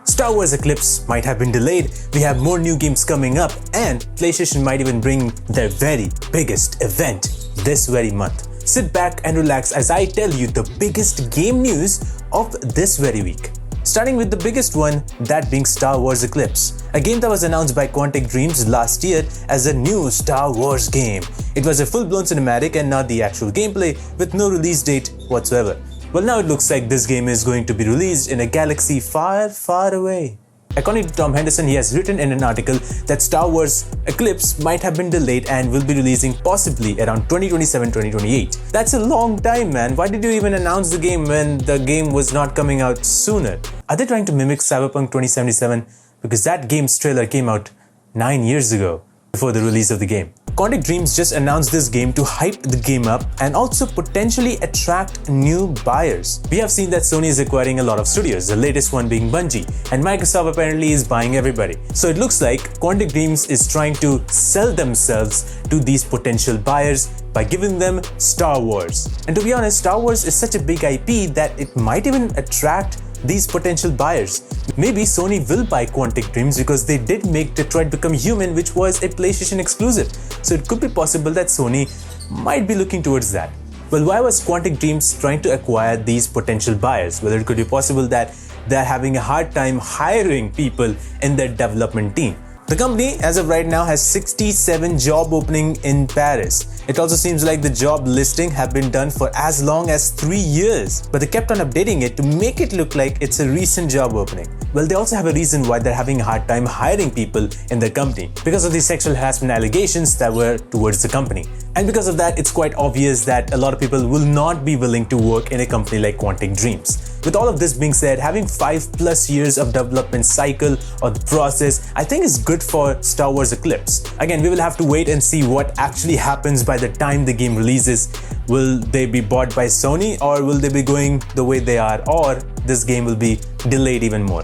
Star Wars Eclipse might have been delayed, we have more new games coming up, and PlayStation might even bring their very biggest event this very month. Sit back and relax as I tell you the biggest game news of this very week. Starting with the biggest one, that being Star Wars Eclipse, a game that was announced by Quantic Dreams last year as a new Star Wars game. It was a full-blown cinematic and not the actual gameplay, with no release date whatsoever. Well, now it looks like this game is going to be released in a galaxy far, far away. According to Tom Henderson, he has written in an article that Star Wars Eclipse might have been delayed and will be releasing possibly around 2027-2028. That's a long time, man. Why did you even announce the game when the game was not coming out sooner? Are they trying to mimic Cyberpunk 2077? Because that game's trailer came out 9 years ago, before the release of the game. Quantic Dreams just announced this game to hype the game up and also potentially attract new buyers. We have seen that Sony is acquiring a lot of studios, the latest one being Bungie, and Microsoft apparently is buying everybody. So it looks like Quantic Dreams is trying to sell themselves to these potential buyers by giving them Star Wars. And to be honest, Star Wars is such a big IP that it might even attract these potential buyers. Maybe Sony will buy Quantic Dreams because they did make Detroit Become Human, which was a PlayStation exclusive. So it could be possible that Sony might be looking towards that. Well, why was Quantic Dreams trying to acquire these potential buyers? Well, it could be possible that they're having a hard time hiring people in their development team. The company, as of right now, has 67 job openings in Paris. It also seems like the job listing have been done for as long as 3 years, but they kept on updating it to make it look like it's a recent job opening. Well, they also have a reason why they're having a hard time hiring people in their company, because of the sexual harassment allegations that were towards the company. And because of that, it's quite obvious that a lot of people will not be willing to work in a company like Quantic Dreams. With all of this being said, having 5+ years of development cycle or the process, I think is good for Star Wars Eclipse. Again, we will have to wait and see what actually happens by the time the game releases. Will they be bought by Sony, or will they be going the way they are, or this game will be delayed even more?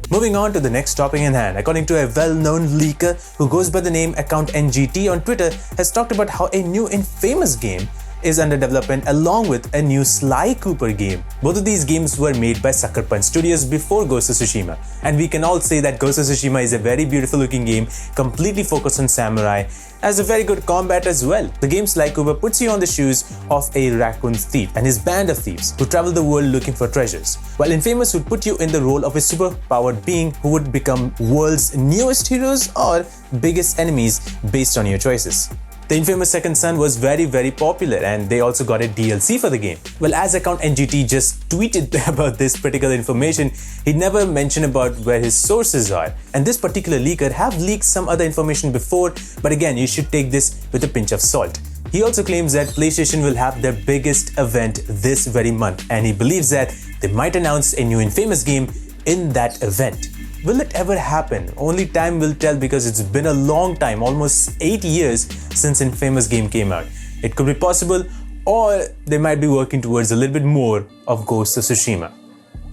Moving on to the next topic in hand, according to a well-known leaker who goes by the name Account NGT on Twitter, has talked about how a new Infamous game is under development along with a new Sly Cooper game. Both of these games were made by Sucker Punch Studios before Ghost of Tsushima, and we can all say that Ghost of Tsushima is a very beautiful looking game, completely focused on samurai, has a very good combat as well. The game Sly Cooper puts you on the shoes of a raccoon thief and his band of thieves who travel the world looking for treasures, while Infamous would put you in the role of a super-powered being who would become world's newest heroes or biggest enemies based on your choices. The Infamous Second Son was very popular, and they also got a DLC for the game. Well, as Account NGT just tweeted about this particular information, he never mentioned about where his sources are. And this particular leaker have leaked some other information before, but again, you should take this with a pinch of salt. He also claims that PlayStation will have their biggest event this very month, and he believes that they might announce a new Infamous game in that event. Will it ever happen? Only time will tell, because it's been a long time, almost 8 years since Infamous game came out. It could be possible, or they might be working towards a little bit more of Ghost of Tsushima.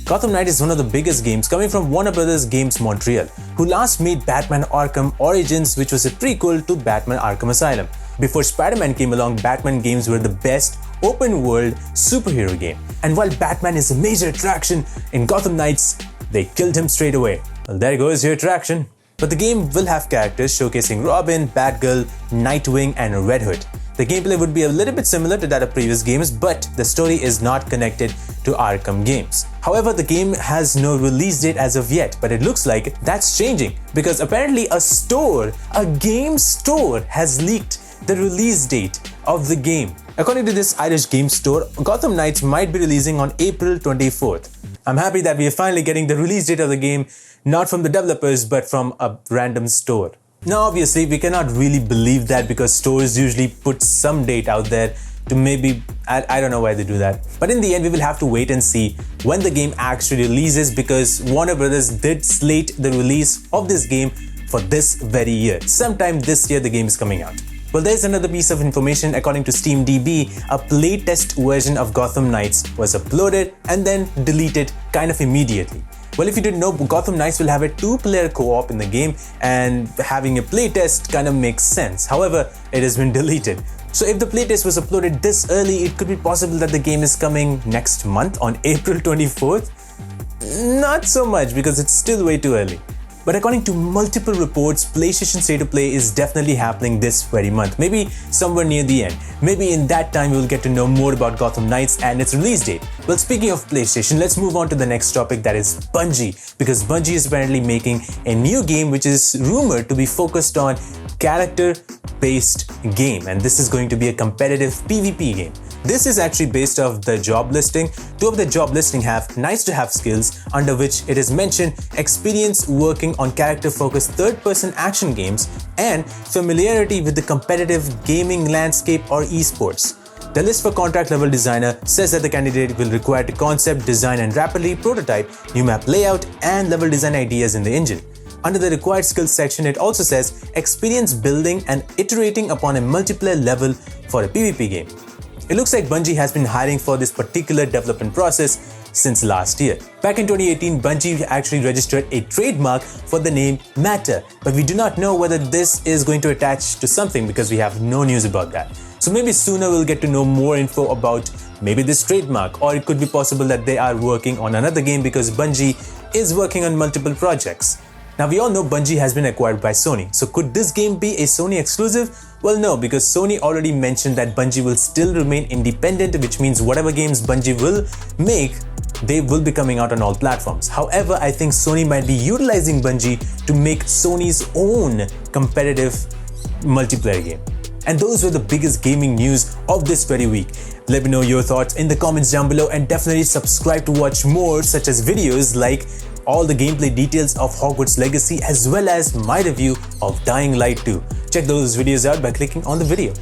Gotham Knights is one of the biggest games, coming from Warner Bros. Games Montreal, who last made Batman Arkham Origins, which was a prequel to Batman Arkham Asylum. Before Spider-Man came along, Batman games were the best open-world superhero game. And while Batman is a major attraction in Gotham Knights, they killed him straight away. Well, there goes your attraction. But the game will have characters showcasing Robin, Batgirl, Nightwing, and Red Hood. The gameplay would be a little bit similar to that of previous games, but the story is not connected to Arkham games. However, the game has no release date as of yet, but it looks like that's changing, because apparently a game store has leaked the release date of the game. According to this Irish game store, Gotham Knights might be releasing on April 24th. I'm happy that we are finally getting the release date of the game, not from the developers, but from a random store. Now, obviously, we cannot really believe that, because stores usually put some date out there to maybe, I don't know why they do that. But in the end, we will have to wait and see when the game actually releases, because Warner Bros. Did slate the release of this game for this very year. Sometime this year, the game is coming out. Well, there's another piece of information. According to SteamDB, a playtest version of Gotham Knights was uploaded and then deleted kind of immediately. Well, if you didn't know, Gotham Knights will have a 2-player co-op in the game, and having a playtest kind of makes sense. However, it has been deleted. So if the playtest was uploaded this early, it could be possible that the game is coming next month on April 24th. Not so much because it's still way too early. But according to multiple reports, PlayStation State of Play is definitely happening this very month, maybe somewhere near the end. Maybe in that time we'll get to know more about Gotham Knights and its release date. Well, speaking of PlayStation, let's move on to the next topic, that is Bungie, because Bungie is apparently making a new game which is rumored to be focused on character-based game, and this is going to be a competitive PvP game. This is actually based off the job listing. Two of the job listing have nice to have skills, under which it is mentioned experience working on character-focused third-person action games and familiarity with the competitive gaming landscape or esports. The list for contract level designer says that the candidate will require to concept, design and rapidly prototype new map layout and level design ideas in the engine. Under the required skills section, it also says experience building and iterating upon a multiplayer level for a PvP game. It looks like Bungie has been hiring for this particular development process since last year. Back in 2018, Bungie actually registered a trademark for the name Matter, but we do not know whether this is going to attach to something because we have no news about that. So maybe sooner we'll get to know more info about maybe this trademark, or it could be possible that they are working on another game because Bungie is working on multiple projects. Now we all know Bungie has been acquired by Sony, so could this game be a Sony exclusive? Well, no, because Sony already mentioned that Bungie will still remain independent, which means whatever games Bungie will make, they will be coming out on all platforms. However, I think Sony might be utilizing Bungie to make Sony's own competitive multiplayer game. And those were the biggest gaming news of this very week. Let me know your thoughts in the comments down below, and definitely subscribe to watch more such as videos like all the gameplay details of Hogwarts Legacy as well as my review of Dying Light 2. Check those videos out by clicking on the video.